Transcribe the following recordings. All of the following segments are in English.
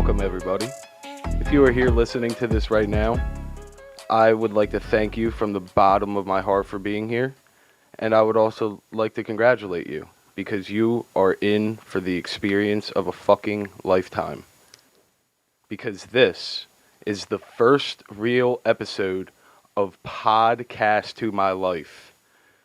Welcome, everybody. If you are here listening to this right now, I would like to thank you from the bottom of my heart for being here. And I would also like to congratulate you because you are in for the experience of a fucking lifetime. Because this is the first real episode of Podcast2MyLife.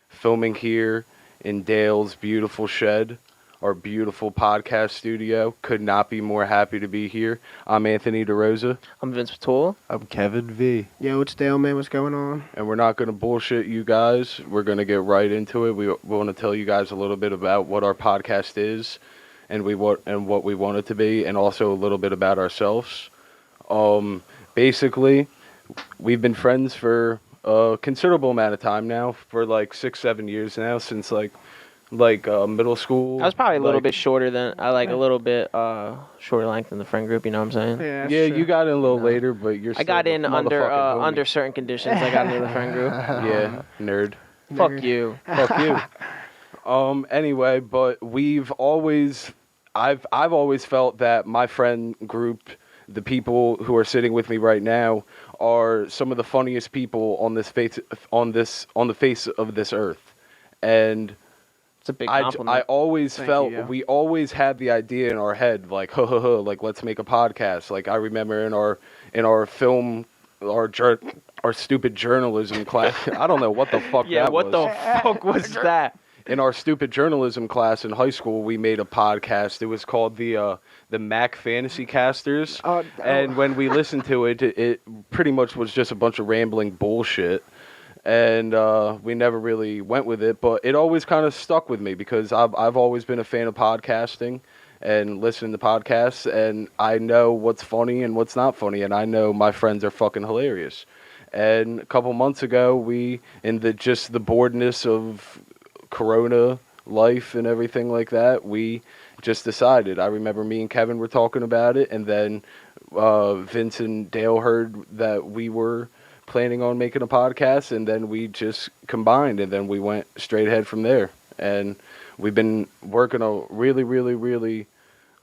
Filming here in Dale's beautiful shed, our beautiful podcast studio. Could not be more happy to be here. I'm Anthony DeRosa. I'm Vince Patul. I'm Kevin V. Yo, it's Dale, man. What's going on? And we're not going to bullshit you guys. We're going to get right into it. We want to tell you guys a little bit about what our podcast is and what we want it to be, and also a little bit about ourselves. Basically, we've been friends for a considerable amount of time now, for like 6-7 years now, since middle school. I was probably a little bit shorter than a little bit shorter length in the friend group. You know what I'm saying? Yeah, you got in a little later, but you're. I got in under certain conditions. I got into the friend group. Yeah, nerd. Fuck you. Fuck you. Anyway, but I've always felt that my friend group, the people who are sitting with me right now, are some of the funniest people on the face of this earth, and. It's a big compliment. I always felt we always had the idea in our head, like, like, let's make a podcast. Like, I remember in our film, our stupid journalism class. I don't know what the fuck that was. Yeah, what the fuck was that? In our stupid journalism class in high school, we made a podcast. It was called the Mac Fantasy Casters. And when we listened to it, it pretty much was just a bunch of rambling bullshit. And we never really went with it, but it always kind of stuck with me because I've always been a fan of podcasting and listening to podcasts, and I know what's funny and what's not funny, and I know my friends are fucking hilarious. And a couple months ago, we, in the boredness of Corona life and everything like that, we just decided. I remember me and Kevin were talking about it, and then Vince and Dale heard that we were planning on making a podcast, and then we just combined, and then we went straight ahead from there. And we've been working a really, really, really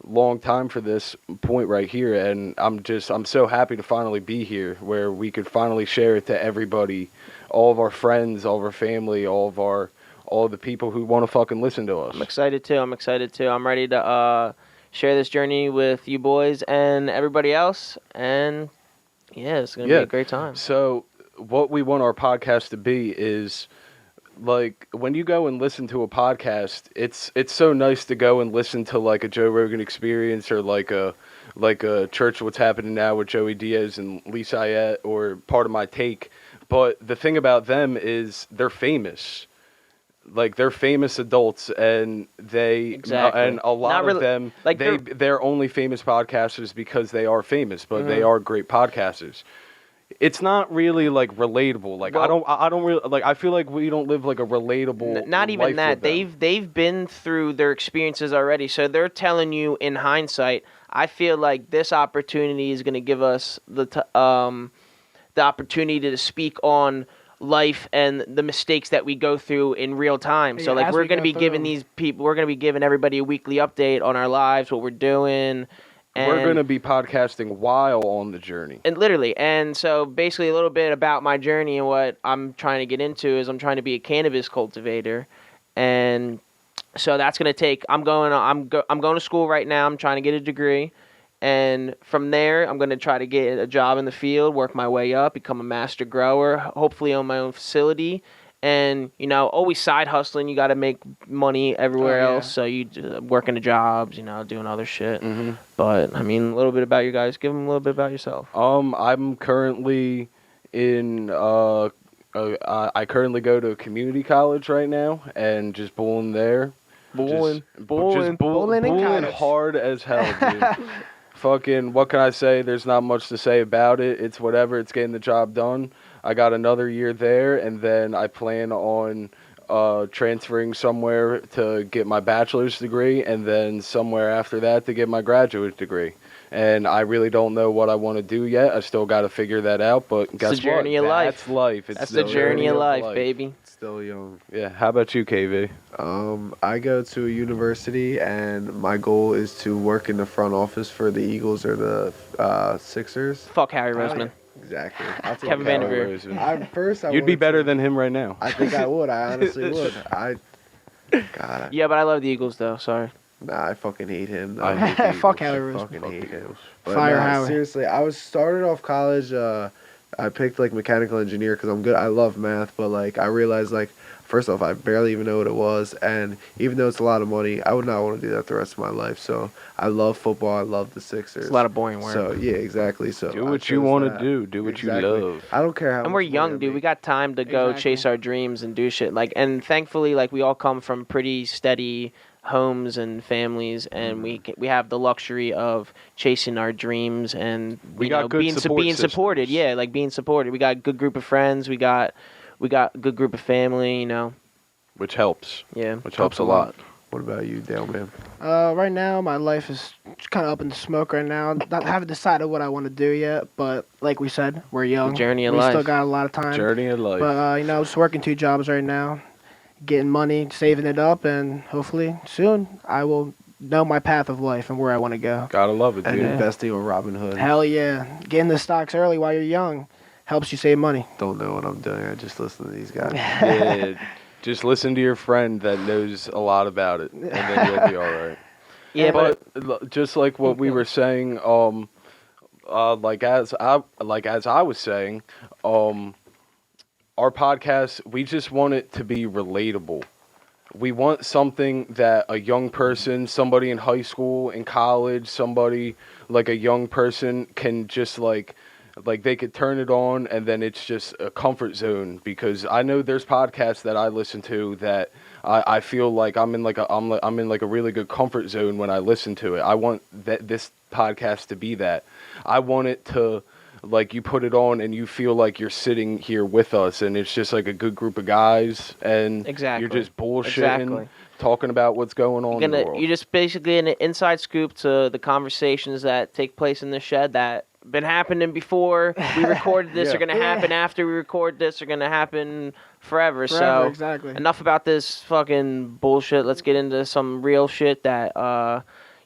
long time for this point right here, and I'm so happy to finally be here, where we could finally share it to everybody, all of our friends, all of our family, all the people who want to fucking listen to us. I'm excited too. I'm ready to share this journey with you boys and everybody else, and yeah, it's going to be a great time. So what we want our podcast to be is, like, when you go and listen to a podcast, it's so nice to go and listen to, like, a Joe Rogan Experience, or like a Church What's Happening Now with Joey Diaz and Lisa Ayette, or Part of My Take. But the thing about them is they're famous. Like, they're famous adults, and and a lot of them, like, they're only famous podcasters because they are famous, but they are great podcasters. It's not really, like, relatable. Like, well, I don't really, like, I feel like we don't live, like, a relatable not even life that. with them. They've been through their experiences already, so they're telling you in hindsight. I feel like this opportunity is going to give us the opportunity to speak on life and the mistakes that we go through in real time. So, like, we're going to be giving everybody a weekly update on our lives, what we're doing. And we're going to be podcasting while on the journey. And literally. And so basically a little bit about my journey and what I'm trying to get into is I'm trying to be a cannabis cultivator. And so that's going to take, I'm going to school right now. I'm trying to get a degree. And from there, I'm going to try to get a job in the field, work my way up, become a master grower, hopefully own my own facility. And, you know, always side hustling. You got to make money everywhere else. So you working the jobs, you know, doing other shit. Mm-hmm. But, I mean, a little bit about you guys. Give them a little bit about yourself. I'm currently in, I currently go to a community college right now and just bulling there. Bulling hard as hell, dude. Fucking, what can I say? There's not much to say about it. It's whatever. It's getting the job done. I got another year there, and then I plan on transferring somewhere to get my bachelor's degree, and then somewhere after that to get my graduate degree. and I really don't know what I want to do yet. I still got to figure that out, but guess the journey what? of life. That's life. It's That's the journey of life, baby. Still young. Yeah. How about you, KV? I go to a university, and my goal is to work in the front office for the Eagles or the Sixers. Fuck Harry Roseman. Exactly. I'll take Kevin that. Vanderveer. You'd be better than him right now. I think I would. I honestly would. God. Yeah, but I love the Eagles though. Sorry. Nah, I fucking hate him. I hate the Fuck Eagles. Howie I Roseman. fucking hate him. But Fire nah, Howie. seriously, I started off college. I picked like mechanical engineer because I'm good. I love math, but like I realized like first off, I barely even know what it was, and even though it's a lot of money, I would not want to do that the rest of my life. So I love football. I love the Sixers. It's a lot of boring work. So yeah, exactly. So Do I what you chose want to that. do. Do what Exactly. you love. I don't care how. And we're much money young, I dude. We make. got time to go Exactly. chase our dreams and do shit. Like, and thankfully, like we all come from pretty steady homes and families, and we have the luxury of chasing our dreams and We you got know, good being support being supported. systems. Yeah, like being supported. We got a good group of friends. We got a good group of family. You know. Which helps. Yeah. Which helps a lot. What about you, Dale, man? Right now, my life is kind of up in the smoke right now. I haven't decided what I want to do yet, but like we said, we're young. The journey of we life. still got a lot of time. Journey of life. But just working 2 jobs right now, getting money, saving it up, and hopefully soon I will know my path of life and where I want to go. Gotta love it, And dude. investing on Robinhood. Hell yeah, getting the stocks early while you're young helps you save money. Don't know what I'm doing. I just listen to these guys. Yeah. Just listen to your friend that knows a lot about it, and then you'll be all right. Yeah, but Just like what we were saying, like as I was saying, our podcast, we just want it to be relatable. We want something that a young person, somebody in high school, in college, somebody like a young person can just like they could turn it on and then it's just a comfort zone, because I know there's podcasts that I listen to that I feel like I'm in like a really good comfort zone when I listen to it. I want this podcast to be that. I want it to, like, you put it on and you feel like you're sitting here with us and it's just like a good group of guys and Exactly. you're just bullshitting, Exactly. talking about what's going on in the world. you're just basically an inside scoop to the conversations that take place in the shed that been happening before we recorded this, Yeah. are going to happen after we record this, are going to happen forever. So exactly. enough about this fucking bullshit. Let's get into some real shit that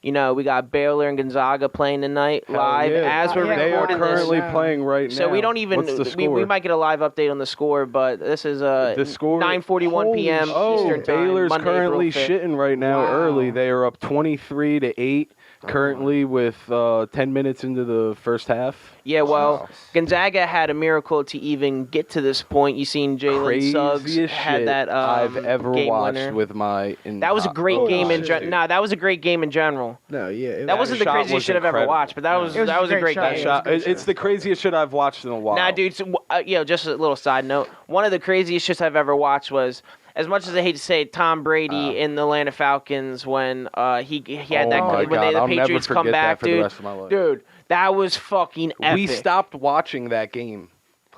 we got Baylor and Gonzaga playing tonight Hell live yeah. as we're Yeah, They are recording currently this. playing right now. So we don't even What's the we score? might get a live update on the score, but this is The score- 9:41 p.m. Oh, Eastern time. Baylor's Monday, currently April 5th. shitting right now Wow. early. They are up 23-8 currently with 10 minutes into the first half. Yeah, well, Wow. Gonzaga had a miracle to even get to this point. You seen Jalen Suggs Craziest had shit that I've ever game watched winner. with my. That was a great game in general. general. Nah, that was a great game in general. No, yeah. That wasn't the shot craziest was shit I've ever incredible. watched, but that Yeah. was It was that was a a great great shot. game. Yeah. It's the craziest shit I've watched in a while. Nah, dude. So, just a little side note. One of the craziest shits I've ever watched was, as much as I hate to say it, Tom Brady in the Atlanta Falcons when he had that Oh my when God, the I'll never Patriots come forget that back, for the dude. rest of my life. Dude, that was fucking epic. We stopped watching that game.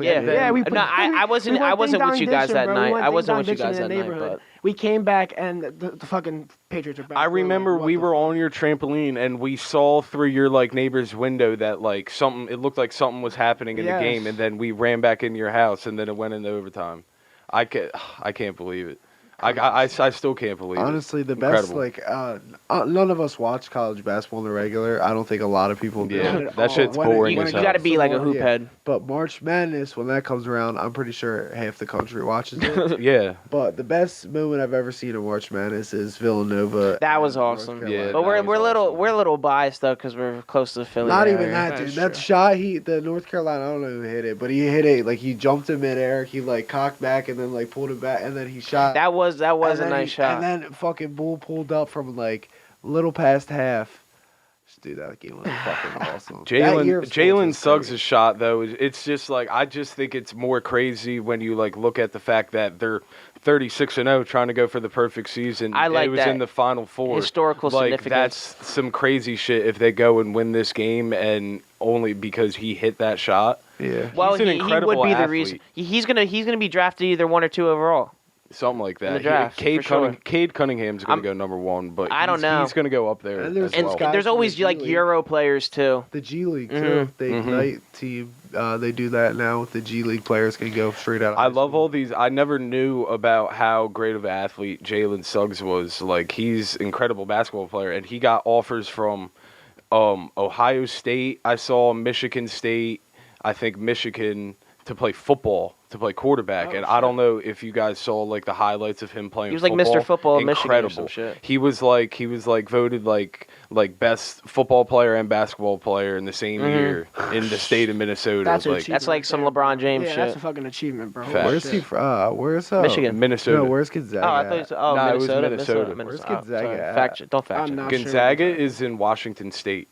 Yeah, Yeah, we no, I wasn't. I wasn't with you guys that night. I wasn't with you guys that night, but we came back and the fucking Patriots are back. I We're like, remember what we the were fuck? on your trampoline and we saw through your like neighbor's window that like something. It looked like something was happening in the Yes. game, and then we ran back into your house, and then it went into overtime. I can't believe it. I still can't believe Honestly, it. the Incredible. best, none of us watch college basketball in the regular. I don't think a lot of people do. Yeah, Not at that all. shit's When it- boring you, as you hell. got to be like a Some more, hoop yeah. head. But March Madness, when that comes around, I'm pretty sure half the country watches it. Yeah. But the best moment I've ever seen in March Madness is Villanova. That was and North awesome. Carolina. Yeah, But we're that was a little biased though because we're close to the Philly. Not area. even that, dude. That's That true. shot, the North Carolina, I don't know who hit it, but he hit it, like, he jumped in midair, he, like, cocked back and then, like, pulled it back, and then he shot. That was And a then nice he- shot. And then fucking Bull pulled up from, like, little past half. Dude, that game was fucking awesome. That year of sports Jalen was Suggs' great. shot though, it's just like I just think it's more crazy when you like look at the fact that they're 36-0 trying to go for the perfect season. I like it was that. in the Final Four. Historical like significance. that's some crazy shit if they go and win this game and only because he hit that shot. Yeah. Well, He's an he would incredible be the athlete. reason. He's gonna be drafted either 1 or 2 overall. Something like that. In the draft, Cade, for sure. Cade Cunningham's going to go number 1, but I don't know. He's going to go up there And there's as well. guys there's from always the G like League. Euro players too. The G League too. The Ignite team, they do that now. The G League players can go straight out. Of I high love school. all these. I never knew about how great of an athlete Jalen Suggs was. Like, he's an incredible basketball player, and he got offers from Ohio State. I saw Michigan State. I think Michigan to play football, to play quarterback. And I don't know if you guys saw like the highlights of him playing. He was like football. Mr. Football in Michigan or Incredible. some shit. He was like voted like best football player and basketball player in the same year in the state of Minnesota. That's an like achievement. That's like some there, bro. LeBron James Yeah, shit. that's a fucking achievement, bro. Fact. Where's he from? Where's Michigan. Minnesota. No, where's Gonzaga? Oh, I thought you said, Nah, it was Minnesota. Minnesota. Where's Oh, Gonzaga sorry. at? Don't fact I'm check. not sure. Gonzaga is in Washington State.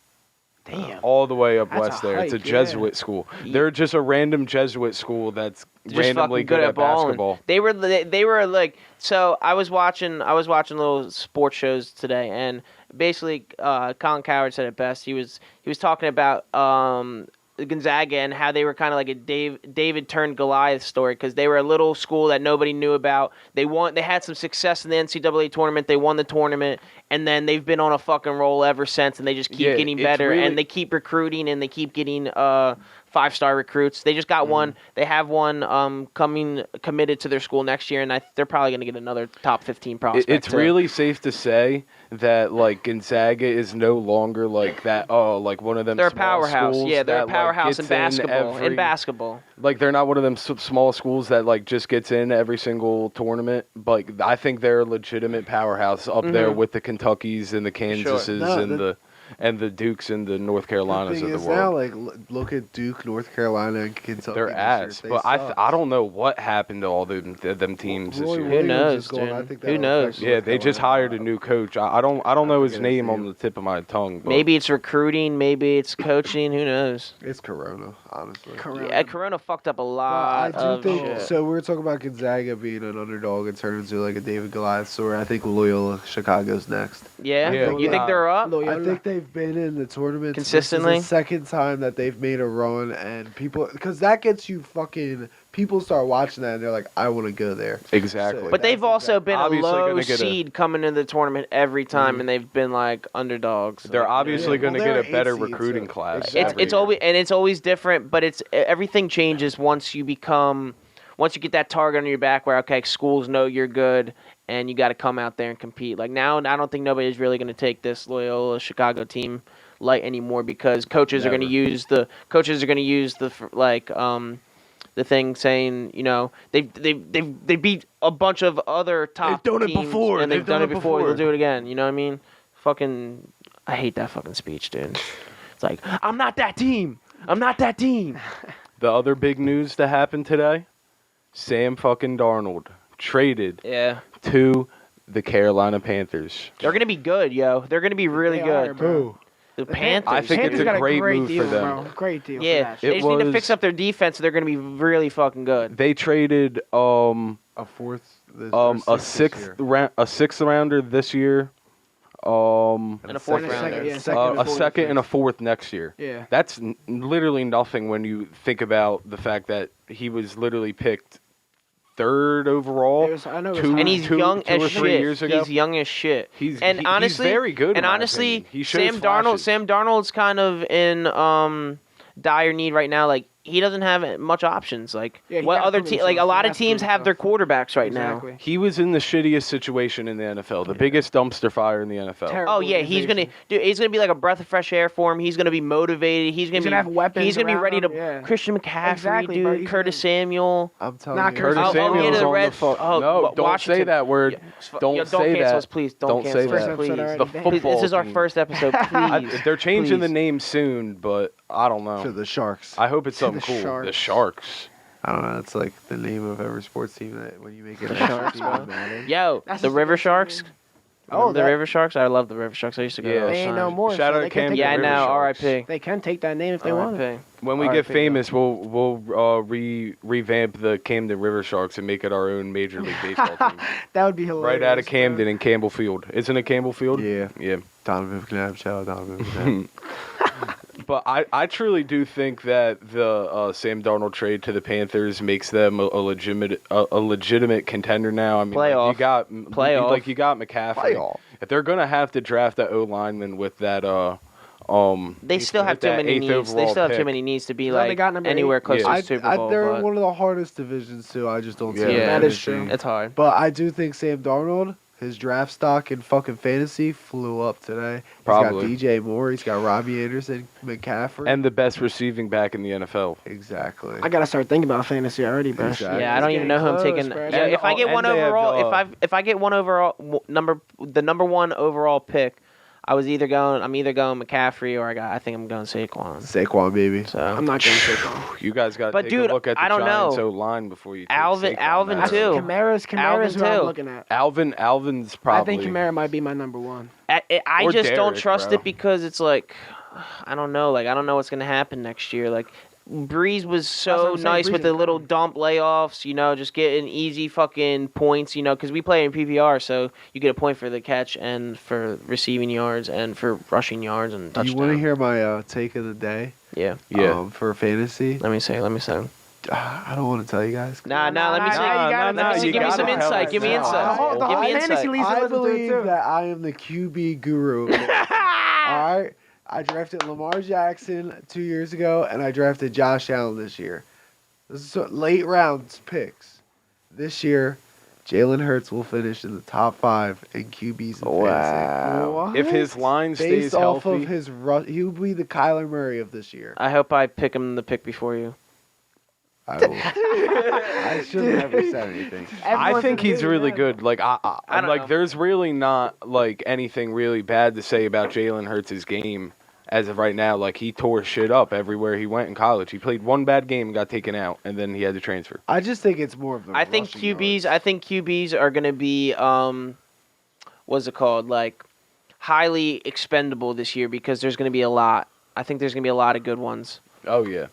Damn. All the way up That's west a there. It's a hike, yeah. Jesuit school. They're just a random Jesuit school that's Just randomly fucking good at balling. basketball. They were like, so I was watching little sports shows today, and basically Colin Cowherd said it best. He was talking about Gonzaga and how they were kind of like a David turned Goliath story, because they were a little school that nobody knew about. They had some success in the NCAA tournament. They won the tournament, and then they've been on a fucking roll ever since, and they just keep Yeah, getting it's better, really- and they keep recruiting, and they keep getting 5-star recruits. They just got one. They have one committed to their school next year, and they're probably going to get another top 15 prospect. It's too. really safe to say that like Gonzaga is no longer like that. Oh, like one of them. They're a small powerhouse. schools Yeah, they're that, a powerhouse like, in gets basketball. every- In basketball. Like, they're not one of them small schools that like just gets in every single tournament. But I think they're a legitimate powerhouse up there with the Kentuckys and the Kansases No, and the Dukes and the North Carolinas The thing of the is now, world. like, look at Duke, North Carolina, and Kentucky. They're this year. ass, They but suck. I don't know what happened to all them teams this Roy year. Who Williams knows, is going. dude? I think Who that'll knows? affect Yeah, North they just Carolina. hired a new coach. I don't know his forget his name on name. the tip of my tongue. But Maybe it's recruiting. Maybe it's coaching. Who knows? It's Corona, honestly. Corona. Yeah, Corona fucked up a I lot do of think shit. so. We're talking about Gonzaga being an underdog and turning into like a David Goliath story. I think Loyola Chicago's next. Yeah? Yeah, You think they're up? I think they've been in the tournament Consistently? This is the second time that they've made a run, and people, because that gets you fucking. People start watching that and they're like, I want to go there. Exactly. So But they've that's also been a Obviously low gonna get a- seed coming into the tournament every time, and they've been like underdogs. They're Like, obviously Yeah, going to well, they're get a better an 8 seed, recruiting so- class. Exactly. every it's year. always different, but everything changes once you get that target on your back where okay, schools know you're good and you got to come out there and compete. Like now, I don't think nobody's really going to take this Loyola Chicago team light anymore, because coaches are going to use the the thing saying, you know, they beat a bunch of other top They've done it teams, before. and they've done it before. before. They'll do it again. You know what I mean? Fucking, I hate that fucking speech, dude. It's like, I'm not that team. I'm not that team. The other big news that happened today, Sam fucking Darnold traded Yeah. to the Carolina Panthers. They're going to be good, yo. They're going to be really They good. are, bro. The Panthers. I think it's Panthers a got great great move deal, for them. Bro. Great deal. Yeah, For that they shit. just need to was- fix up their defense. So they're going to be really fucking good. They traded A fourth. a sixth rounder this year, And a fourth Second, rounder. yeah, a fourth. second and a fourth next year. Yeah. That's literally nothing when you think about the fact that he was literally picked third overall. I know it was two- high. And he's two- young two as or shit. 3 years ago. He's young as shit. He's Honestly, very good. in And my honestly, opinion. He shows Sam flashes. Darnold's kind of in dire need right now. Like he doesn't have much options. Like Yeah, he what gotta other prove team? Like a himself. lot He of has to teams prove have their himself. quarterbacks right now. Exactly. He was in the shittiest situation in the NFL, the biggest dumpster fire in the NFL. Terrible Oh yeah, he's gonna be like a breath of fresh air for him. He's gonna be motivated. He's gonna gonna have weapons He's gonna be around ready to him, yeah. Christian McCaffrey, Exactly, bro. dude. He's Curtis gonna- Samuel. I'm telling Not you. Curtis Curtis I'll get Samuel's to the on Red- the phone. oh, No, don't Washington. say that word. Yeah, Don't say cancel that. us, please. Don't cancel say us, that. First episode please. already. The Damn. football This is our team. first episode. Please. They're changing the Please. name soon, but I don't know. To the Sharks. I hope it's something the cool. Sharks. The Sharks. I don't know. It's like the name of every sports team that when you make it. The a Sharks, team bro. in Madden. Yo, That's the just River the Sharks. Oh, The River Sharks. I love the River Sharks. I used to go. Yeah. all the They ain't no time. more. Shout so out they to can Cam take Yeah, I River know. Sharks. R.I.P. They can take that name if they want. R.I.P. When we RIP, get bro. famous, we'll revamp the Camden River Sharks and make it our own Major League Baseball team. That would be hilarious. Right out of bro. Camden in Campbell Field. Isn't it Campbell Field? Yeah. Yeah. Donovan McNabb. Shout out Donovan McNabb. But I truly do think that the Sam Darnold trade to the Panthers makes them a legitimate contender now. I mean, Playoff. You got McCaffrey. Playoff. If they're gonna have to draft the O lineman with that they still have too many needs. They still have too many needs to be So they like got number anywhere 8. close Yeah. to the Super Bowl. They're but one of the hardest divisions too. I just don't see Yeah, them that is finishing. true. it's hard. But I do think Sam Darnold, his draft stock in fucking fantasy flew up today. Probably. He's got DJ Moore. He's got Robbie Anderson, McCaffrey. and the best receiving back in the NFL. exactly. I gotta start thinking about fantasy already, bro. Exactly. Yeah, I don't It's even know who I'm getting taking. close, bro. Yeah, if I get And one they have, overall, if I get one overall the number one overall pick, I'm either going McCaffrey or I think I'm going Saquon. Saquon, baby. So I'm not going Saquon. You guys got to But, take dude, a look at the I don't Giants know. O line before you take Alvin Saquon now. too. Kamara's Alvin who I'm too. looking at. Alvin's probably. I think Kamara might be my number one. I Or just don't Derek, trust bro. it because it's like I don't know. Like I don't know what's gonna happen next year. Like Breeze was That's so what I'm saying, nice Breeze with is the little good. dump layoffs. Just getting easy fucking points. Because we play in PPR, so you get a point for the catch and for receiving yards and for rushing yards and Do touchdowns. you want to hear my take of the day? Yeah. Yeah. For fantasy? Let me say. I don't want to tell you guys. Nah. Let me Nah, say. you gotta nah, tell us. you Give me gotta some tell insight. us Give me now. insight. The Give whole me fantasy insight. league- Lisa I listens to it believe too. that I am the QB guru. All right? I drafted Lamar Jackson 2 years ago, and I drafted Josh Allen this year. This is late rounds picks. This year, Jalen Hurts will finish in the top 5 in QBs in fantasy. What? If his line stays Based off healthy, of his he will be the Kyler Murray of this year. I hope I pick him the pick before you. I will. I should never said anything. I think he's really good. Like I don't like know. there's really not like anything really bad to say about Jalen Hurts' game as of right now. Like he tore shit up everywhere he went in college. He played one bad game and got taken out, and then he had to transfer. I just think it's more of the I think rushing QBs. yards. I think QBs are going to be what's it called? Like highly expendable this year because there's going to be a lot. I think there's going to be a lot of good ones. Oh yeah.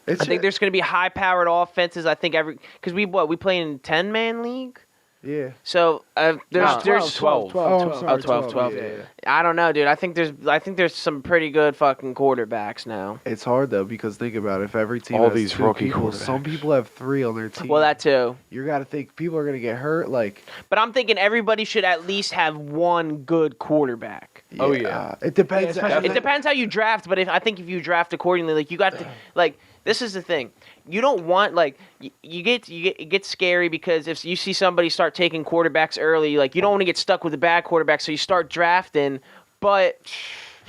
It's I think there's going to be high-powered offenses. I think because we play in 10-man league. yeah. So there's No, there's 12. Oh, I'm sorry, 12. Yeah. I don't know, dude. I think there's some pretty good fucking quarterbacks now. It's hard though because think about it. If every team All has these 2 rookie people, some quarterbacks. people have 3 on their team. Well, that too. You got to think people are gonna get hurt. Like, But I'm thinking everybody should at least have one good quarterback. Oh, yeah. It depends. Yeah, especially- It depends how you draft, but I think if you draft accordingly, like you got to like this is the thing. You don't want like it gets scary because if you see somebody start taking quarterbacks early, like you don't want to get stuck with a bad quarterback, so you start drafting, but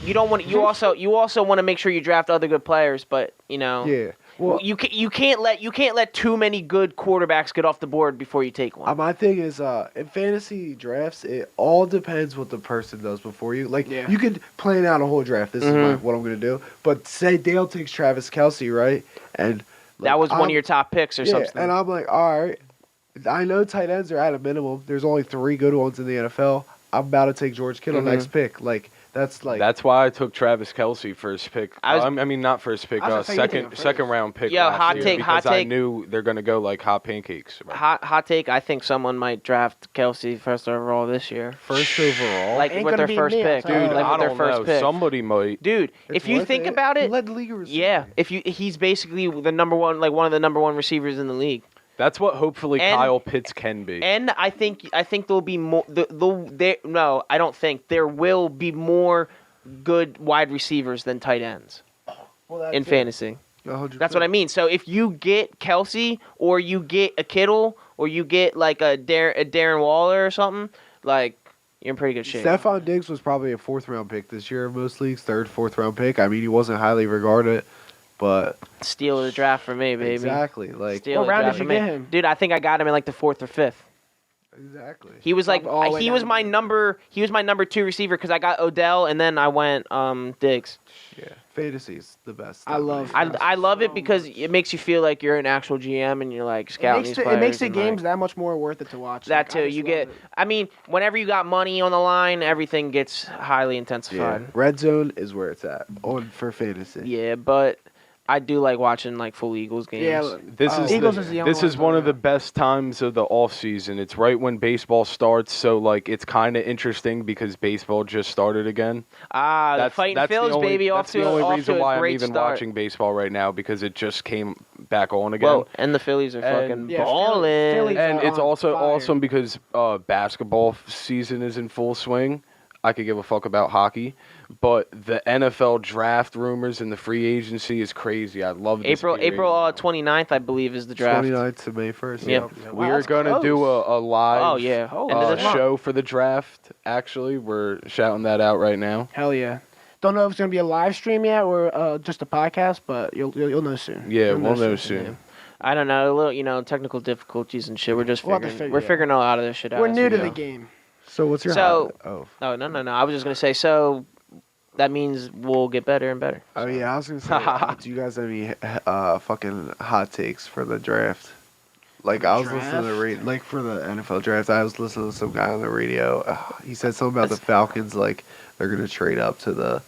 you don't want you also want to make sure you draft other good players, but Yeah. Well, you can't let too many good quarterbacks get off the board before you take one. my thing is, in fantasy drafts, it all depends what the person does before you. Like, Yeah. you could plan out a whole draft. This is what I'm gonna do. But say Dale takes Travis Kelce, right? And That was one of your top picks or yeah, something. and I'm like, all right. I know tight ends are at a minimum. There's only 3 good ones in the NFL. I'm about to take George Kittle next pick. Like, that's like That's why I took Travis Kelce first pick. I mean, not first pick. I was gonna say you take him Second round pick. Yo, last hot year take, because hot I take. knew they're gonna go like hot pancakes. Hot take. I think someone might draft Kelsey first overall this year. first overall. Like Ain't with gonna their be first me, pick. I'll tell you. Dude, like I with their don't first know. pick. Somebody might. Dude, It's if you worth think about He it, led the league in receiving. yeah, he's basically the number one, like one of the number one receivers in the league. That's what hopefully And- Kyle Pitts can be. And I think there'll be more. No, I don't think there will be more good wide receivers than tight ends Well, that's in it. fantasy. 100%. That's what I mean. So if you get Kelsey or you get a Kittle or you get like a Darren Waller or something, like you're in pretty good shape. Stephon Diggs was probably a 4th round pick this year in most leagues, 3rd, 4th round pick. I mean, he wasn't highly regarded, but Steal of the draft for me, baby. exactly, like Steal What of the round draft did for you me. get him? Dude, I think I got him in like the 4th or 5th. exactly. He was like All the way he was down. my number 2 receiver because I got Odell and then I went Diggs. Yeah, fantasy's the best. I love- I love it because it makes you feel like you're an actual GM and you're like scouting these players. It makes the and, games like, that much more worth it to watch. that Like, I too. just You love get. it. I mean, whenever you got money on the line, everything gets highly Yeah, intensified. red zone is where it's at on for fantasy. Yeah, but I do like watching like full Eagles games. Yeah, This is the only this is one one of going the best times of the off season. It's right when baseball starts, so like it's kind of interesting because baseball just started again. The Fighting Phils, baby, That's the only reason to a why I'm great even start. watching baseball right now because it just came back on again. Well, and the Phillies are fucking Yeah, balling. Phillies And are it's on also fire. awesome because basketball season is in full swing. I could give a fuck about hockey, but the NFL draft rumors and the free agency is crazy. I love this April period. 29th, I believe, is the draft. 29th to May 1st. Yep. We're that's gonna do close. a live Oh, yeah. End of this month. show for the draft. Actually, we're shouting that out right now. Hell yeah. Don't know if it's gonna be a live stream yet or just a podcast, but you'll know soon. Yeah, You'll we'll know soon. I don't know, a little, technical difficulties and shit. We're just We'll have to figuring. figure We're it out. figuring a lot of this shit out. We're as new we to go. the game. So what's your So- hot? Oh no! I was just gonna say. So that means we'll get better and better. Oh yeah, I was gonna say, do you guys have any fucking hot takes for the draft? Like I was listening to like for the NFL draft, I was listening to some guy on the radio. He said something about the Falcons, like they're gonna trade up to the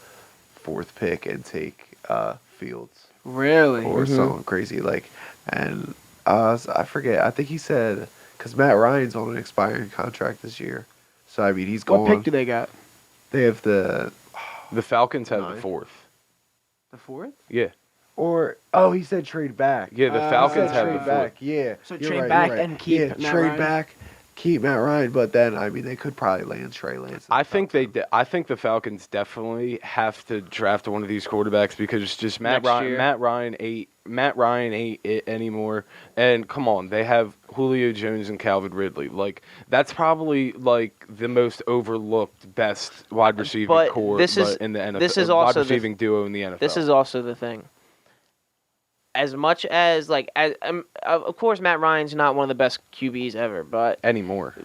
4th pick and take Fields Really? or something crazy. Like, and I forget. I think he said because Matt Ryan's on an expiring contract this year, so I mean he's What going. pick do they got? They have the The Falcons have Nine. the 4th. the 4th. Yeah, Or he said trade back. yeah. The He Falcons said have the trade 4th. back. Yeah. So you're trade right, back you're right. and keep yeah, Matt trade Ryan? back, keep Matt Ryan. But then I mean they could probably land Trey Lance. I think I think the Falcons definitely have to draft one of these quarterbacks because it's just Next year. Matt Ryan ain't it anymore. And come on, they have Julio Jones and Calvin Ridley. Like that's probably like the most overlooked best wide receiving But core this is- in the NFL. this is wide also the- receiving duo in the NFL. This is also the thing. As much as of course Matt Ryan's not one of the best QBs ever, but anymore.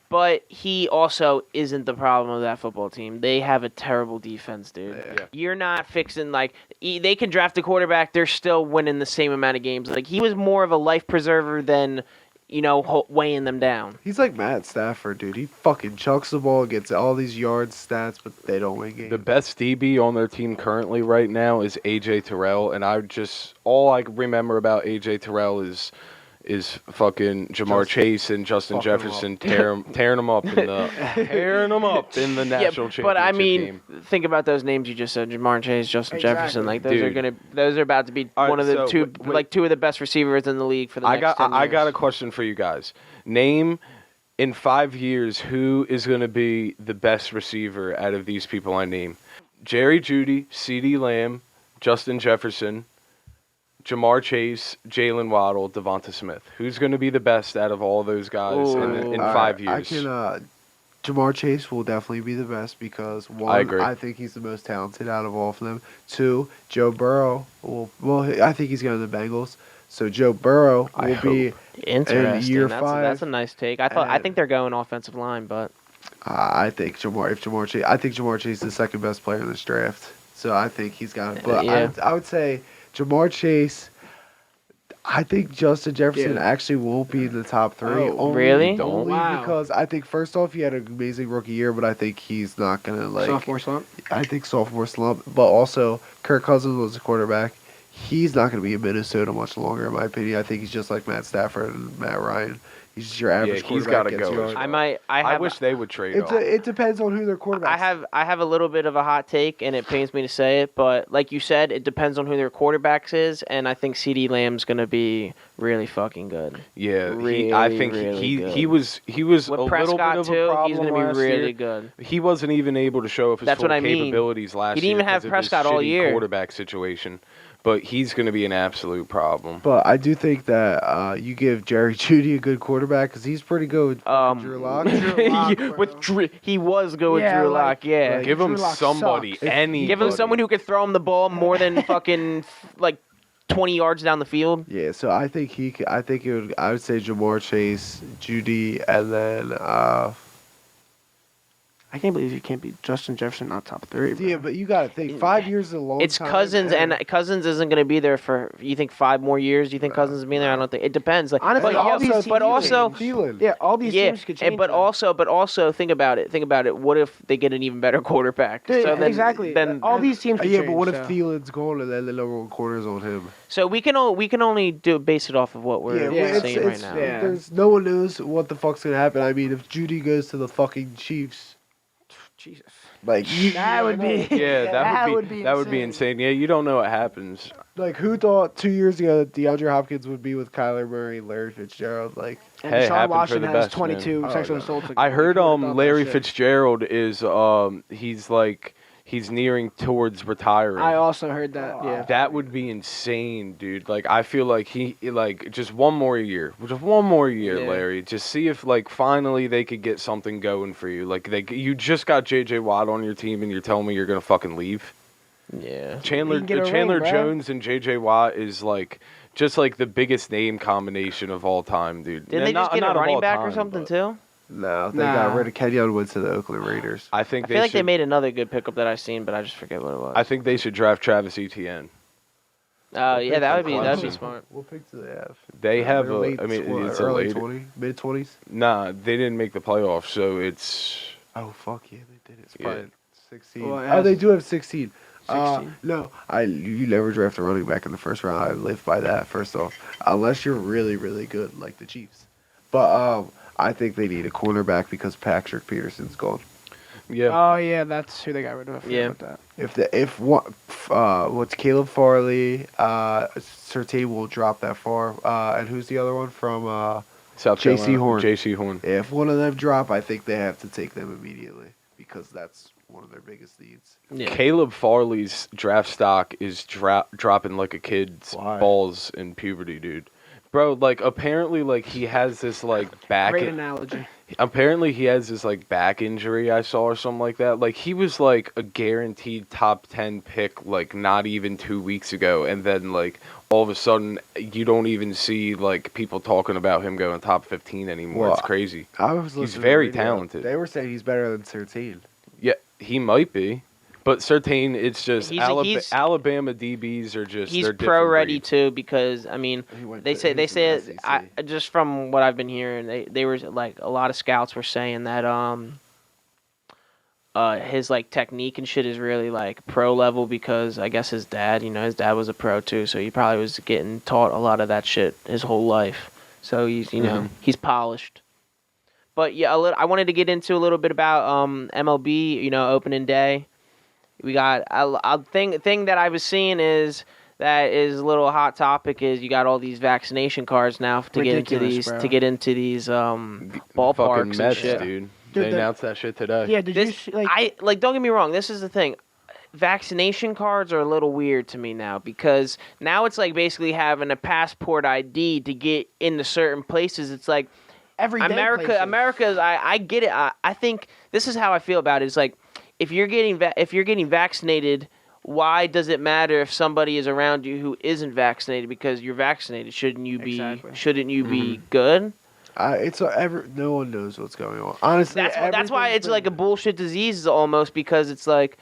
But he also isn't the problem of that football team. They have a terrible defense, dude. Yeah. You're not fixing they can draft a quarterback. They're still winning the same amount of games. Like he was more of a life preserver than weighing them down. He's like Matt Stafford, dude. He fucking chucks the ball, gets all these yard stats, but they don't win games. The best DB on their team currently right now is AJ Terrell, and all I remember about AJ Terrell is fucking Jamar Chase and Justin fucking Jefferson tearing them up in the national championship but I mean, game. think about those names you just said: Jamar Chase, Justin Jefferson. Like Dude. those are about to be All right, one of the so two of the best receivers in the league for the next 10 years. I got a question for you guys. Name in 5 years who is going to be the best receiver out of these people I name: Jerry Jeudy, CeeDee Lamb, Justin Jefferson, Jamar Chase, Jalen Waddle, Devonta Smith. Who's going to be the best out of all those guys in 5 years? Jamar Chase will definitely be the best because one, I agree. I think he's the most talented out of all of them. 2, Joe Burrow I think he's going to the Bengals. So Joe Burrow will be Interesting. year that's 5. That's a nice take. I think they're going offensive line, but I think Jamar Chase is the second best player in this draft. So I think he's got it. But Yeah. I would say Jamar Chase. I think Justin Jefferson actually won't be in the top 3. Oh, really? Only Wow. because I think first off he had an amazing rookie year, but I think he's not gonna Sophomore slump. I think sophomore slump. But also Kirk Cousins was a quarterback. He's not gonna be in Minnesota much longer, in my opinion. I think he's just like Matt Stafford and Matt Ryan. He's just your average he's quarterback. gotta gets go. yards. I wish they would trade off. It depends on who their quarterback. I have a little bit of a hot take, and it pains me to say it, but like you said, it depends on who their quarterbacks is, and I think CeeDee Lamb's gonna be really fucking good. Yeah, Really, I think really good. he was With a little Prescott bit of too, a problem he's gonna be last really year. good. He wasn't even able to show off his That's full what I mean. capabilities last year. He didn't even have 'cause of his Prescott all shitty year. quarterback situation, but he's going to be an absolute problem. But I do think that you give Jerry Jeudy a good quarterback because he's pretty good with Drew Lock. He was good with Yeah, Drew like- Lock, yeah. Give him Drew Lock somebody, sucks. anybody. Give him someone who could throw him the ball more than fucking like 20 yards down the field. Yeah, so I think I would say Jamar Chase, Jeudy, and then I I can't believe you can't be Justin Jefferson not top 3. Bro. Yeah, but you got to think 5 years is a long It's time. Cousins, and Cousins isn't going to be there for. You think 5 more years? Do you think Cousins will be there? I don't think. It depends. Like, Honestly, but all these teams but also, Thielen. Yeah, all these teams could change. but also, think about it. Think about it. What if they get an even better quarterback? Dude, so then, exactly. Then all these teams. Could Yeah, change, but what if so. Thielen's gone and then the number 1 corner's on him? So we can only base it off of what we're saying right now. Yeah. There's no one knows what the fuck's gonna happen. I mean, if Judy goes to the fucking Chiefs, Jesus. like That would be. Yeah, that would be insane. insane. Yeah, you don't know what happens. like who thought 2 years ago that DeAndre Hopkins would be with Kyler Murray, Larry Fitzgerald? Like, And Hey, Deshaun happened for Washington the has best, 22 man. sexual Oh, no. assaults. I heard Who would've thought that Larry shit? Fitzgerald is he's nearing towards retiring. I also heard that. Yeah. That would be insane, dude. Like, I feel like just one more year, Yeah. Larry. Just see if like finally they could get something going for you. Like you just got J.J. Watt on your team, and you're telling me you're gonna fucking leave. Yeah. Chandler can get a ring, Chandler bro. Jones and J.J. Watt is like just like the biggest name combination of all time, dude. Didn't And they just get a not of running all back or time, something but too? no, they Nah. got rid of Kenyon went to the Oakland Raiders. I think I feel like they should- made another good pickup that I seen, but I just forget what it was. I think they should draft Travis Etienne. Yeah, that'd be Clemson. smart. What picks do they have? They have They're late it's a early late. 20, mid 20s. Nah, they didn't make the playoffs, so it's Oh fuck yeah, they did. It's Yeah. probably 16. Well, it Oh, they has- do have 16. 16? No, you never draft a running back in the first round. I live by that. First off, unless you're really really good like the Chiefs. But I think they need a cornerback because Patrick Peterson's gone. yeah. Oh yeah, that's who they got rid of. I forgot Yeah. about that. What's Caleb Farley, Surtain won't drop that far. And who's the other one from? South J.C. Carolina. Horn. J.C. Horn. If one of them drop, I think they have to take them immediately because that's one of their biggest needs. Yeah. Caleb Farley's draft stock is dropping like a kid's Why? balls in puberty, dude. Bro, like apparently like he has this like back Great analogy. apparently he has this like back injury I saw or something like that. Like he was like a guaranteed top 10 pick like not even 2 weeks ago, and then like all of a sudden you don't even see like people talking about him going top 15 anymore. Well, It's crazy. I was He's listening to very the radio. talented. They were saying he's better than 13. Yeah, he might be. But Surtain, it's just He's- Alabama DBs are just He's they're pro different ready breed. too, because I mean they say just from what I've been hearing, they were like a lot of scouts were saying that his like technique and shit is really like pro level, because I guess his dad was a pro too, so he probably was getting taught a lot of that shit his whole life. So he's he's polished. But yeah, I wanted to get into a little bit about MLB, opening day. We got a thing that I was seeing is that is a little hot topic is you got all these vaccination cards now to Ridiculous, bro. get into these Fucking ballparks and Mets, shit. dude. Dude, They announced that shit today. Yeah, did you This see, like? don't get me wrong. This is the thing. Vaccination cards are a little weird to me now, because now it's like basically having a passport ID to get into certain places. It's like Everyday places. America's. I get it. I think this is how I feel about it. It's like if you're getting vaccinated, why does it matter if somebody is around you who isn't vaccinated? Because you're vaccinated, shouldn't you be? Exactly. Shouldn't you be good? No one knows what's going on. Honestly, That's why it's like a bullshit disease almost, because it's like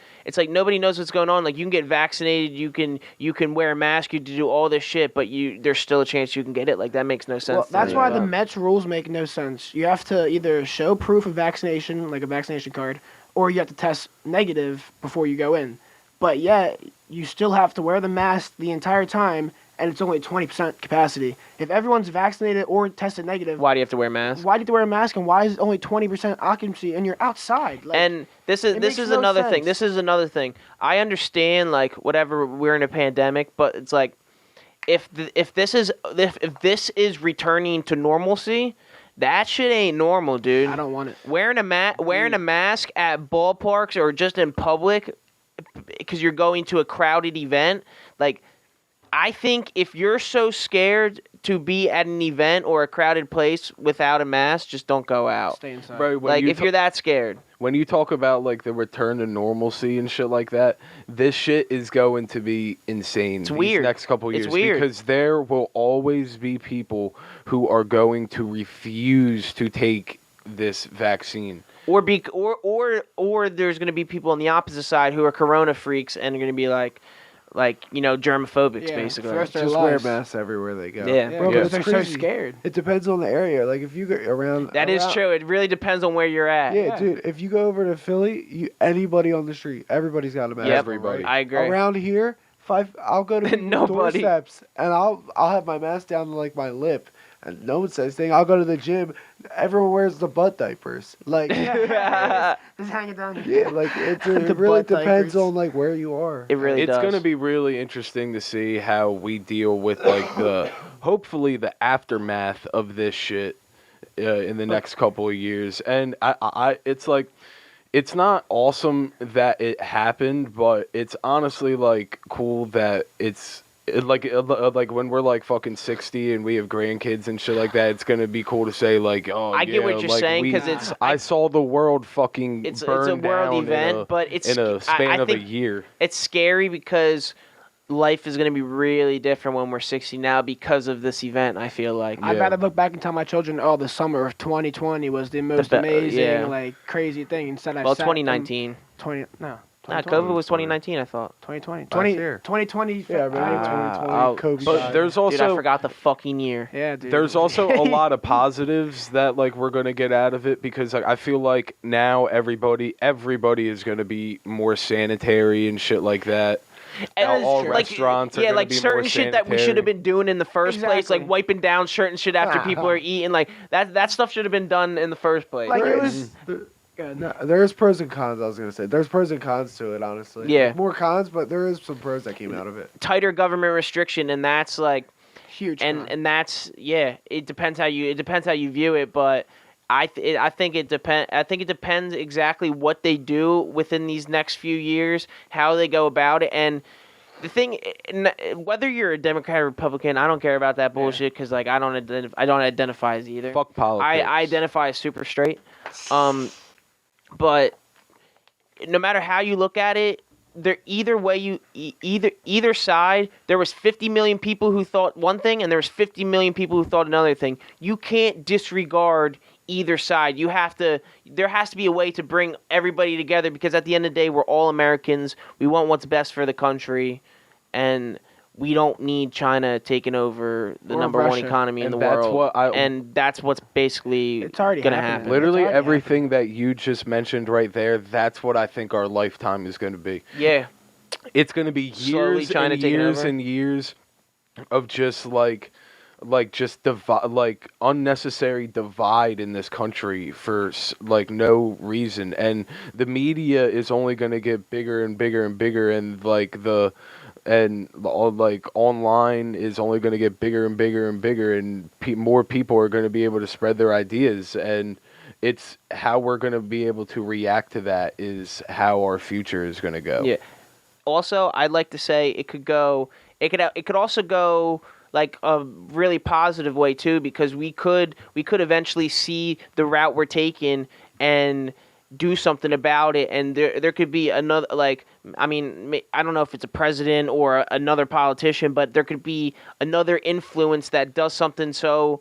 nobody knows what's going on. Like you can get vaccinated, you can wear a mask, you can do all this shit, but there's still a chance you can get it. Like that makes no sense. Well, to that's me. why the Mets rules make no sense. You have to either show proof of vaccination, like a vaccination card, or you have to test negative before you go in. But yet, you still have to wear the mask the entire time, and it's only 20% capacity. If everyone's vaccinated or tested negative, Why do you have to wear a mask? why do you have to wear a mask, and why is it only 20% occupancy and you're outside? Like, And this it is makes no another thing. sense. This is another thing. I understand like whatever, we're in a pandemic, but it's like if this is returning to normalcy, that shit ain't normal, dude. I don't want it. Wearing a mask at ballparks or just in public because you're going to a crowded event, like I think if you're so scared to be at an event or a crowded place without a mask, just don't go out. Stay inside. Bro, when Like you if you're that scared. when you talk about like the return to normalcy and shit like that, this shit is going to be insane. It's these weird. next couple It's years, weird. because there will always be people who are going to refuse to take this vaccine. Or there's going to be people on the opposite side who are corona freaks and are going to be like germophobics, basically. Just wear masks everywhere they go. Yeah. Bro, Because but it's they're crazy. so scared. It depends on the area. Like if you go around. That is true. It really depends on where you're at. Yeah, dude. If you go over to Philly, anybody on the street, everybody's got a mask. Yep. Everybody. Right? I agree. Around here, I'll go to people's Nobody. doorsteps and I'll have my mask down to like my lip, and no one says anything. I'll go to the gym. Everyone wears the butt diapers. Like Just hang it down. yeah, like it The really butt depends diapers. on like where you are. It really It's does. going to be really interesting to see how we deal with like hopefully the aftermath of this shit in the next couple of years. And it's like, it's not awesome that it happened, but it's honestly like cool that like when we're like fucking 60 and we have grandkids and shit like that, it's gonna be cool to say like, oh, I get what you're like, saying, 'cause I saw the world fucking it's burn a world down event, but it's in a span I of a think year. It's scary because life is going to be really different when we're 60 now because of this event, I feel like. Yeah. I'd rather look back and tell my children, oh, the summer of 2020 was the most amazing, like, crazy thing. Instead, Well, 2019. 2020. COVID was 2019, I thought. 2020. Last year. 2020. Yeah, man. 2020. oh, Kobe But died. there's Dude, I also forgot the fucking year. Yeah, dude. there's also a lot of positives that like we're gonna get out of it, because like I feel like now everybody is gonna be more sanitary and shit like that. And all like, restaurants are yeah, gonna like be certain more shit that we sanitary. should have been doing in the first place, Exactly. like wiping down certain shit after people are eating, like that stuff should have been done in the first place. Like, it There was. is- No, there's pros and cons. I was gonna say there's pros and cons to it. Honestly, Yeah. There's more cons, but there is some pros that came out of it. Tighter government restriction, and that's like, Huge. and that's it depends how you view it, but I think it depends exactly what they do within these next few years, how they go about it, and the thing, whether you're a Democrat or Republican, I don't care about that bullshit, because like I don't identify as either. Fuck politics. I identify as super straight. But no matter how you look at it, either side, there was 50 million people who thought one thing and there was 50 million people who thought another thing. You can't disregard either side. There has to be a way to bring everybody together, because at the end of the day, we're all Americans. We want what's best for the country, and we don't need China taking over the Or number one Russia. economy in And the that's world. what And that's what's basically It's already going to happening. happen. Literally It's already everything that you just mentioned right there, that's what I think our lifetime is going to be. Yeah. It's going to be Slowly years China and taking years over. and years of just unnecessary divide in this country for like no reason, and the media is only going to get bigger and bigger and bigger, and like online is only going to get bigger and bigger and bigger, and more people are going to be able to spread their ideas, and it's how we're going to be able to react to that is how our future is going to go. Yeah. Also, I'd like to say it could also go like a really positive way too, because we could eventually see the route we're taking and do something about it, and there could be another, like, I mean, I don't know if it's a president or another politician, but there could be another influence that does something so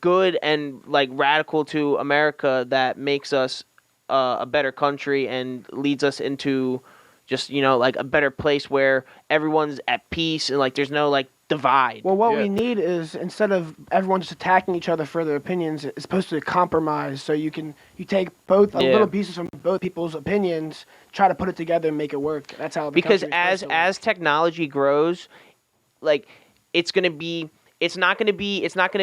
good and like radical to America that makes us a better country and leads us into just, like a better place where everyone's at peace and like there's no like divide. Well, what Yeah. we need is, instead of everyone just attacking each other for their opinions, it's supposed to compromise. So you take both little pieces from both people's opinions, try to put it together and make it work. That's how. Because as technology grows, like it's not going to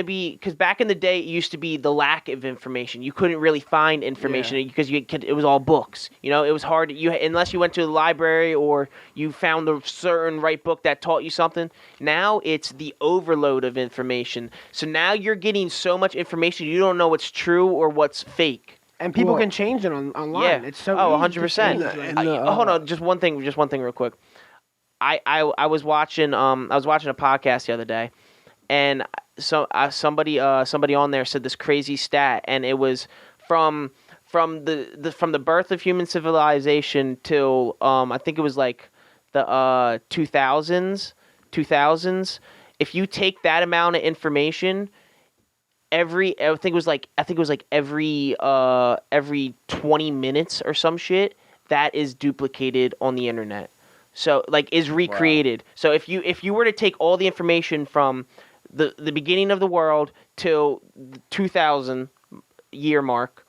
be because back in the day it used to be the lack of information. You couldn't really find information because it was all books. It was hard unless you went to the library or you found a certain right book that taught you something. Now it's the overload of information. So now you're getting so much information you don't know what's true or what's fake. And people Well, can change it online. Yeah. It's so Oh, easy to 100%. change, like- Hold on, just one thing real quick. I was watching a podcast the other day, and somebody on there said this crazy stat, and it was from the birth of human civilization till I think it was like the 2000s. If you take that amount of information, I think it was like every 20 minutes or some shit that is duplicated on the internet. So like is recreated. Wow. So if you were to take all the information from the beginning of the world till the 2000 year mark,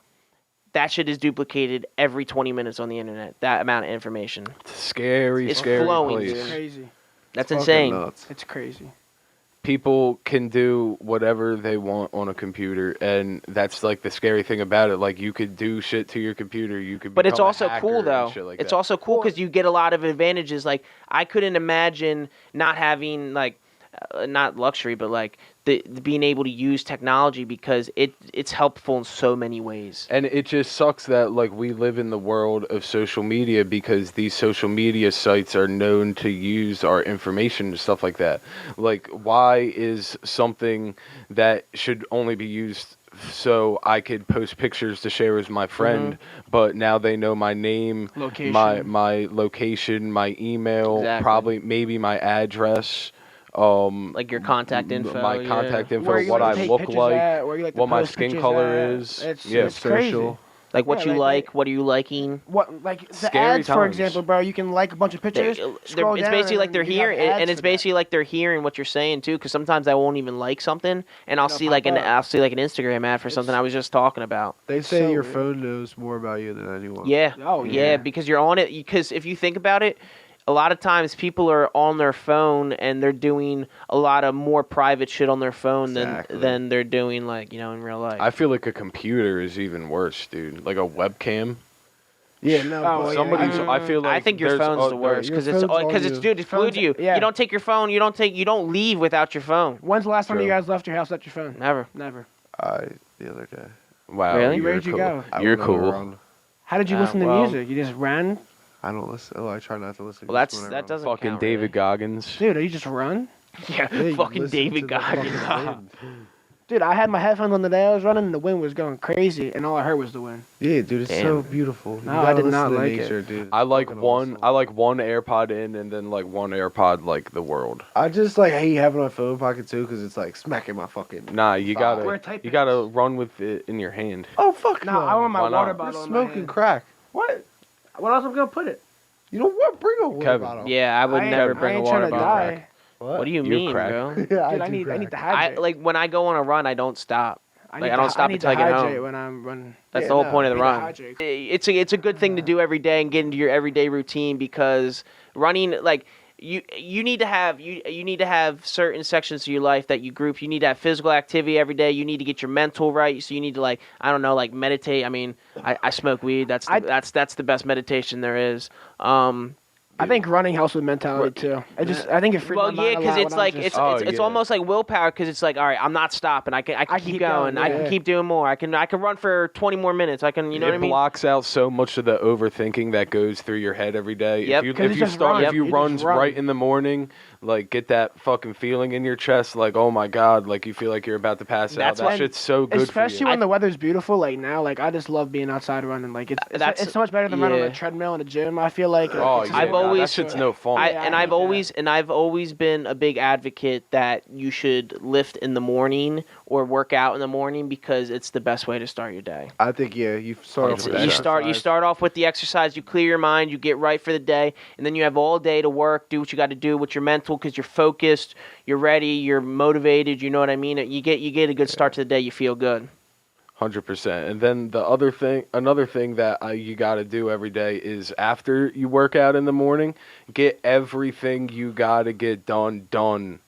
that shit is duplicated every 20 minutes on the internet. That amount of information. Scary, it's scary flowing, place. dude. It's crazy. That's insane. Nuts. It's crazy. People can do whatever they want on a computer, and that's like the scary thing about it. Like you could do shit to your computer. You could. But it's become a also hacker cool and though. shit like It's that. also cool because you get a lot of advantages. Like I couldn't imagine not having like not luxury, but like the being able to use technology because it's helpful in so many ways. And it just sucks that like we live in the world of social media because these social media sites are known to use our information and stuff like that. Like why is something that should only be used so I could post pictures to share with my friend, but now they know my name, Location. my location, my email, Exactly. probably maybe my address. Like your contact info, my contact info, Where you what like I to take look pictures like, at, where you like to what my post skin pictures color at. is. It's social. crazy. like what Yeah, you like like, what are you liking? What like the Scary ads, for times. example, bro? You can like a bunch of pictures. Scroll It's down basically and like they're then you have hearing, ads and it's for that. basically like they're hearing what you're saying too. Because sometimes I won't even like something, and I'll It'll see pop like an up. Instagram ad for something I was just talking about. They say So your weird. phone knows more about you than anyone. Yeah. Oh, yeah, yeah. because you're on it. Because if you think about it, a lot of times people are on their phone and they're doing a lot of more private shit on their phone Exactly. than they're doing like in real life. I feel like a computer is even worse, dude. Like a webcam. Yeah, no. Oh, but yeah. Somebody's. I feel like I think your there's phone's the there- worst your because it's phone's all you. dude, it's glued to you. Yeah. You don't take your phone. You don't leave without your phone. When's the last time True. you guys left your house without your phone? Never. Never. The other day. Wow. Really? You're Where'd you cool. go? I You're went on a cool. run. How did you listen to well- music? You just ran? I don't listen. Oh, I try not to listen. Well, that doesn't Fucking count, David really. Goggins. Dude, you just run? Yeah, Yeah, you fucking listen David to the fucking Goggins. wind. Dude, I had my headphones on the day I was running and the wind was going crazy and all I heard was the wind. Yeah, dude, it's Damn. so beautiful. You No, I gotta did not listen to like it. nature, dude. It's I like fucking one. awesome. I like one AirPod in, and then like one AirPod like the world. I just like hate having my phone pocket too, because it's like smacking my fucking. Nah, you Thigh. Wear gotta tight you gotta run with it in your hand. Oh fuck No, I want my Why not? water You're bottle in my smoking hand. crack. What? What else am I going to put it? You know what? Bring a water Kevin. bottle. Yeah, I would never bring a ain't water trying to bottle. die. What do you You're mean, crack. bro? Yeah, Dude, I do need to crack. I hydrate. like when I go on a run, I don't stop. I Like, I don't stop need until I to get hydrate home. when I'm running. That's Yeah, the whole no, point of the need to run. hydrate. It's a good thing to do every day and get into your everyday routine because running like you need to have certain sections of your life that you group. You need to have physical activity every day. You need to get your mental right. So you need to like meditate. I mean, I smoke weed. That's the best meditation there is. I think running helps with mentality too. I think it frees Well, my mind yeah, a because lot it's when like I'm just- it's yeah. almost like willpower because it's like all right, I'm not stopping. I can keep keep going. going, I yeah. can keep doing more. I can run for 20 more minutes. I can It what I mean. blocks out so much of the overthinking that goes through your head every day. Yep. If 'Cause you you just start run. if you You run just run. right in the morning, like get that fucking feeling in your chest, like oh my god, like you feel like you're about to pass That's out. why- That shit's so good Especially for you. when the weather's beautiful, like now, like I just love being outside running. Like That's- it's so much better than running on yeah. a treadmill in a gym. I feel like. Oh it's yeah, just- I've always- that shit's no fun. I've that. always been a big advocate that you should lift in the morning or work out in the morning because it's the best way to start your day. I think you start off with 100%. You start off with the exercise, you clear your mind, you get right for the day, and then you have all day to work, do what you got to do with your mental because you're focused, you're ready, you're motivated. You know what I mean? You get a good start to the day. You feel good. 100%. And then another thing that you got to do every day is after you work out in the morning, get everything you got to get done.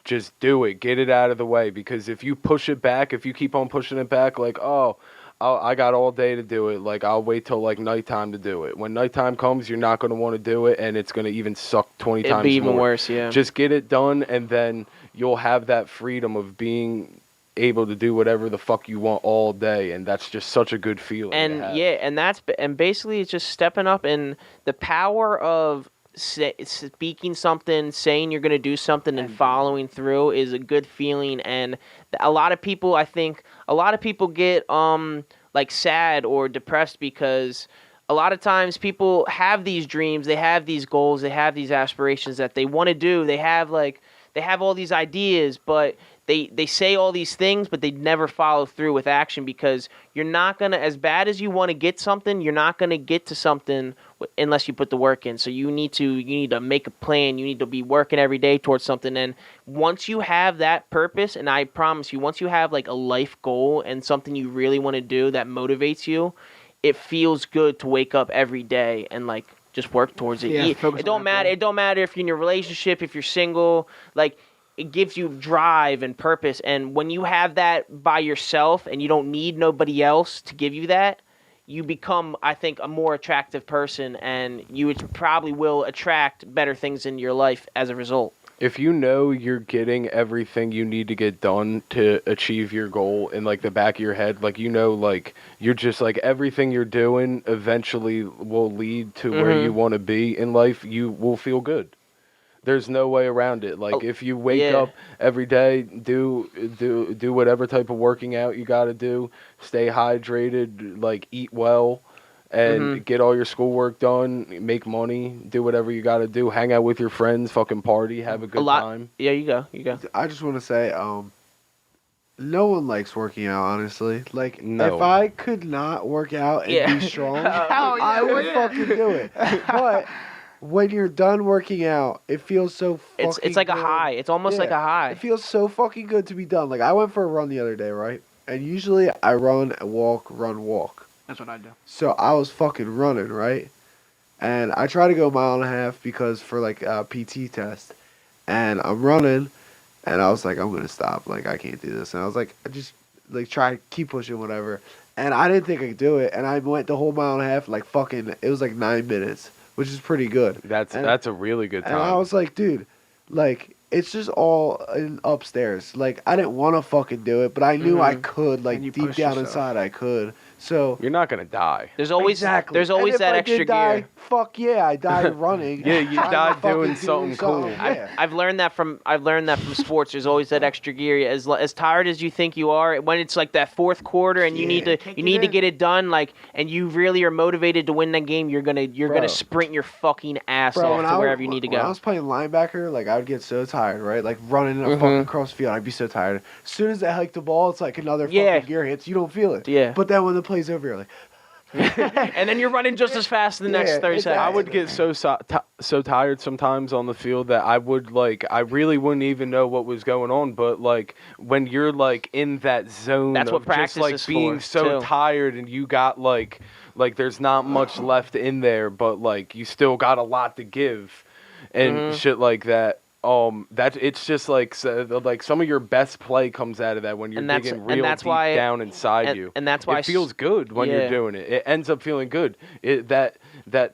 Just do it. Get it out of the way. Because if you push it back, if you keep on pushing it back, like, I got all day to do it. Like, I'll wait till, like, nighttime to do it. When nighttime comes, you're not going to want to do it, and it's going to even suck 20 It'd times be even more. worse, yeah. Just get it done, and then you'll have that freedom of being able to do whatever the fuck you want all day, and that's just such a good feeling to And have. yeah, and basically it's just stepping up and the power of speaking something, saying you're going to do something and following through is a good feeling. And a lot of people, I think a lot of people get like sad or depressed because a lot of times people have these dreams, they have these goals, they have these aspirations that they want to do. They have all these ideas, but they say all these things, but they never follow through with action, because you're not gonna, as bad as you want to get something, you're not gonna get to something unless you put the work in. So you need to make a plan. You need to be working every day towards something. And once you have that purpose, and I promise you, once you have like a life goal and something you really want to do that motivates you, it feels good to wake up every day and like just work towards it. Yeah, It don't matter. It don't matter if you're in a relationship, if you're single, like. It gives you drive and purpose, and when you have that by yourself and you don't need nobody else to give you that, you become, I think, a more attractive person, and you probably will attract better things in your life as a result. If you know you're getting everything you need to get done to achieve your goal in like the back of your head, like like you're just like everything you're doing eventually will lead to where you want to be in life, you will feel good. There's no way around it. Like if you wake up every day, do whatever type of working out you got to do, stay hydrated, like eat well, and get all your schoolwork done, make money, do whatever you got to do, hang out with your friends, fucking party, have a good time. Yeah, you go. I just want to say, no one likes working out, honestly. Like, No. if I could not work out and be strong, I would fucking do it. But when you're done working out, it feels so fucking It's like good. a high. It's almost like a high. It feels so fucking good to be done. Like, I went for a run the other day, right? And usually I run, walk, run, walk. That's what I do. So I was fucking running, right? And I try to go a mile and a half because for like a PT test. And I'm running, and I was like, I'm going to stop. Like, I can't do this. And I was like, I just like try, keep pushing, whatever. And I didn't think I could do it. And I went the whole mile and a half, like fucking, it was like 9 minutes. Which is pretty good. That's a really good time. And I was like, dude, like, it's just all upstairs. Like, I didn't want to fucking do it, but I knew I could. Like, deep down inside, I could. So you're not gonna die. There's always that extra gear. Fuck yeah, I died running. Yeah, you died doing something cool. Yeah. I've learned that from sports. There's always that extra gear. As tired as you think you are, when it's like that fourth quarter and you need to get it done, like, and you really are motivated to win that game, you're gonna sprint your fucking ass off to wherever you need to go. When I was playing linebacker, like, I would get so tired, right? Like, running fucking across the field, I'd be so tired. As soon as I hike the ball, it's like another fucking gear hits. You don't feel it. Yeah. But then when the play's over, you're like, and then you're running just as fast in the next 30 seconds. I would get so tired sometimes on the field that I really wouldn't even know what was going on. But like when you're like in that zone, that's what practice just like is being for, so too. tired, and you got like there's not much left in there, but like you still got a lot to give, and shit like that. That it's just like some of your best play comes out of that when you're digging real deep down inside you, and that's why it feels good when you're doing it. It ends up feeling good. That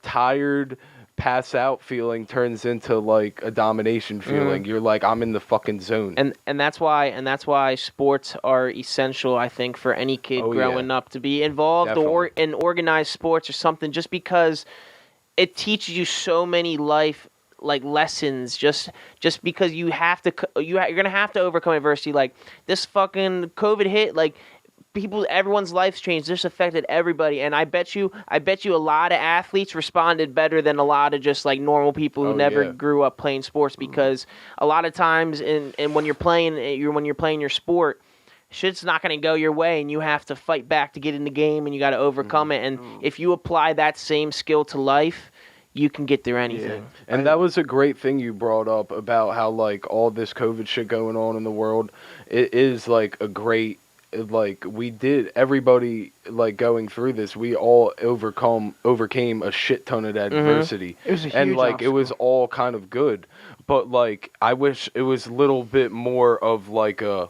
tired pass out feeling turns into like a domination feeling. You're like, I'm in the fucking zone. And that's why sports are essential, I think, for any kid growing up to be involved in organized sports or something, just because it teaches you so many life lessons, just because you're gonna have to overcome adversity. Like this fucking COVID hit, like everyone's life's changed. This affected everybody, and I bet you a lot of athletes responded better than a lot of just like normal people who never grew up playing sports, because a lot of times when you're playing your sport, shit's not going to go your way, and you have to fight back to get in the game, and you got to overcome it. And if you apply that same skill to life, you can get through anything. Yeah. And that was a great thing you brought up about how like all this COVID shit going on in the world. It is like a great, like everybody like going through this, we all overcame a shit ton of adversity. It was a huge and like obstacle. it was all kind of good. But like I wish it was a little bit more of like a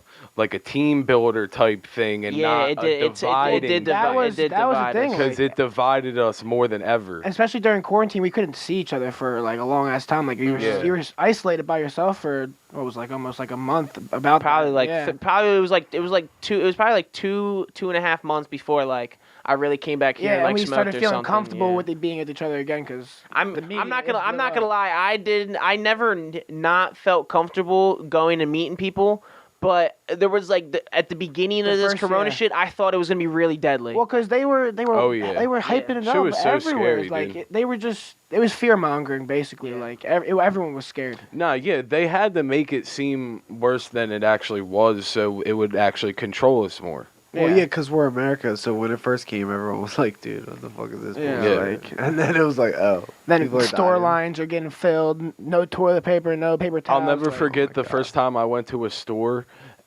team builder type thing, and not a dividing. That was the thing, because it divided us more than ever. Especially during quarantine, we couldn't see each other for like a long ass time. Like you were isolated by yourself for what was like almost like a month. About probably it was probably like 2.5 months before like I really came back here. Yeah, and we started feeling something. comfortable with it being with each other again. Because I'm not gonna lie. I never not felt comfortable going and meeting people. But there was like at the beginning of this first, corona yeah. shit, I thought it was gonna be really deadly. Well, because they were Oh, yeah. hyping it Shit up was so everywhere. scary, Like dude. they were just it was fear mongering basically. Yeah. Like everyone was scared. Nah, yeah, they had to make it seem worse than it actually was, so it would actually control us more. Well, yeah, because we're America, so when it first came, everyone was like, dude, what the fuck is this? Yeah. bullshit? Yeah. Like, and then it was like, oh. Then people are store dying. lines are getting filled. No toilet paper, no paper towels. I'll never like, forget my the God. first time I went to a store,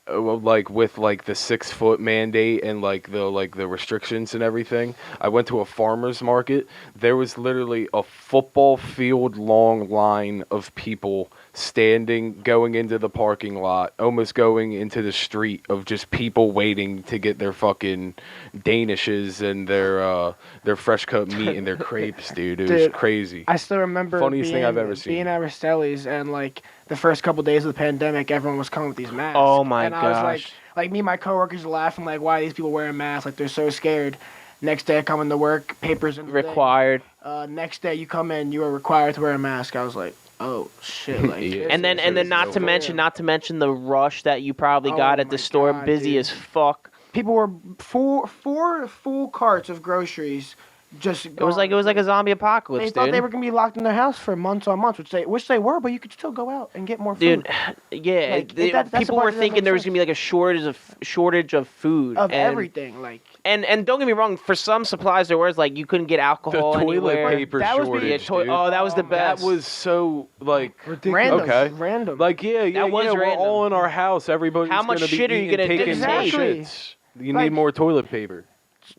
like with like the 6-foot mandate and like the restrictions and everything. I went to a farmer's market. There was literally a football field long line of people standing, going into the parking lot, almost going into the street of just people waiting to get their fucking Danishes and their fresh cut meat and their crepes, dude. It was Dude, crazy. I still remember Funniest thing I've ever seen. being at Rastelli's and like the first couple days of the pandemic, everyone was coming with these masks. Oh my and I was gosh. like me and my coworkers were laughing like, why are these people wearing masks? Like they're so scared. Next day I come into work, papers in the thing. Required. Next day you come in, you are required to wear a mask. I was like, oh shit, like. Yeah. And then Shit was not to over. mention the rush that you probably Oh got at the my store, God, busy dude. as fuck. People were four full carts of groceries. Just It was like a zombie apocalypse, They dude. thought they were gonna be locked in their house for months on months, which they were, but you could still go out and get more food. Dude, yeah, Like, that's people the part were that thinking makes there was sense. gonna be like a shortage of food Of and, everything, like And don't get me wrong, for some supplies there was like you couldn't get The alcohol toilet anywhere. paper That was shortage, Yeah, dude. oh, that was the That best. That was so like random, Okay. random. like yeah, was we're random. all in our house. Everybody's How much gonna be shit are you eating, gonna do? taking more Exactly. shits. You Like- need more toilet paper.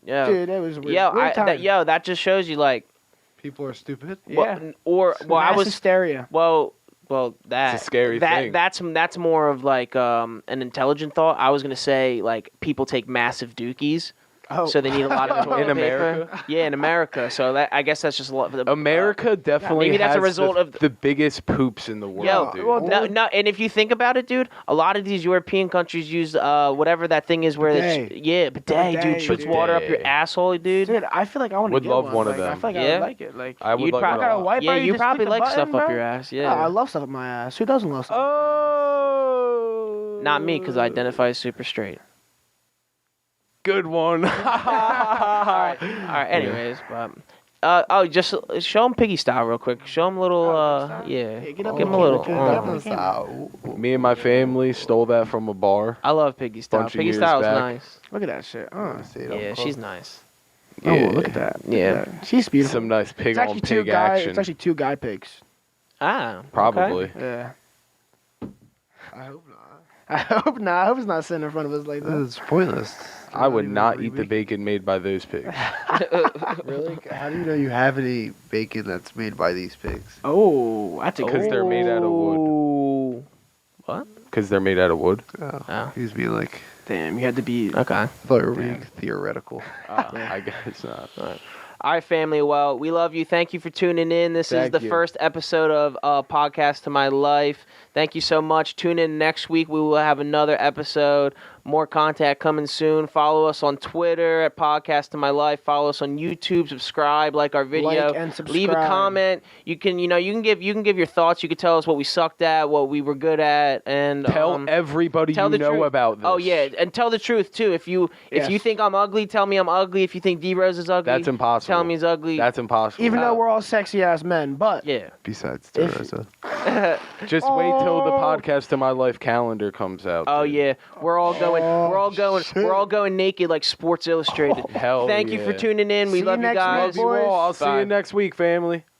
yeah. Dude, that was weird. Yo, Weird time. that just shows you like People are stupid. Yeah. I Mass was hysteria. well that It's a scary that thing. that's more of like an intelligent thought. I was gonna say like people take massive dookies. Oh, So they need a lot of toilet In paper. America? Yeah, in America. So I guess that's just a lot for the America definitely maybe that's a has result the, of the biggest poops in the world, Yo, dude. well, no, and if you think about it, dude, a lot of these European countries use whatever that thing is where Bidet. bidet, dude, Bidet, shoots dude. water up your Bidet. asshole, dude. dude, I feel like I want to Would get love one. one of Like, I them. feel like I Yeah? would like it. Like I would You'd like probably- it a got a lot. wipe Yeah, out, you just probably click the like button, stuff up bro. your ass. Oh, I Yeah, love stuff up my ass. Who doesn't love stuff? Oh, not me because I identify as super straight. Good one. All right. Anyways, but just show him piggy style real quick. Show him a little. Yeah, Hey, get up give him a on little. camera, get up uh, on camera. Me and my family stole that from a bar. I love piggy style. Bunch of Piggy years style is back. nice. Look at that shit. Yeah, she's nice. Oh, look at that. Look at Yeah. that. She's beautiful. Some nice pig It's on actually two pig guy. action. It's actually two guy pigs. Ah, okay. Probably. Yeah. I hope not. I hope not. I hope it's not sitting in front of us like that. It's pointless. I would not eat the bacon made by those pigs. Really? How do you know you have any bacon that's made by these pigs? Oh, that's a Because good. they're made out of wood. Ooh. What? Because they're made out of wood. Oh. He was being like, Damn, you had to be. Okay. I thought you were being theoretical. I guess not. All right, family. Well, we love you. Thank you for tuning in. This is Thank the you. first episode of Podcast to My Life. Thank you so much. Tune in next week. We will have another episode. More contact coming soon. Follow us on Twitter at Podcast to My Life. Follow us on YouTube. Subscribe. Like our video. Like and subscribe. Leave a comment. You can give your thoughts. You can tell us what we sucked at, what we were good at, and Tell everybody tell you the know truth. about this. Oh yeah, and tell the truth too. If you Yes. think I'm ugly, tell me I'm ugly. If you think D Rose is ugly, That's impossible. tell me he's ugly. That's impossible. Even though we're all sexy ass men, but yeah. Besides If- Teresa. Just wait till the Podcast to My Life calendar comes out. Oh dude. yeah, we're all going naked like Sports Illustrated. Hell Thank you for yeah. tuning in. We See you love you next week, guys. Love you all. I'll see Bye. you next week, family.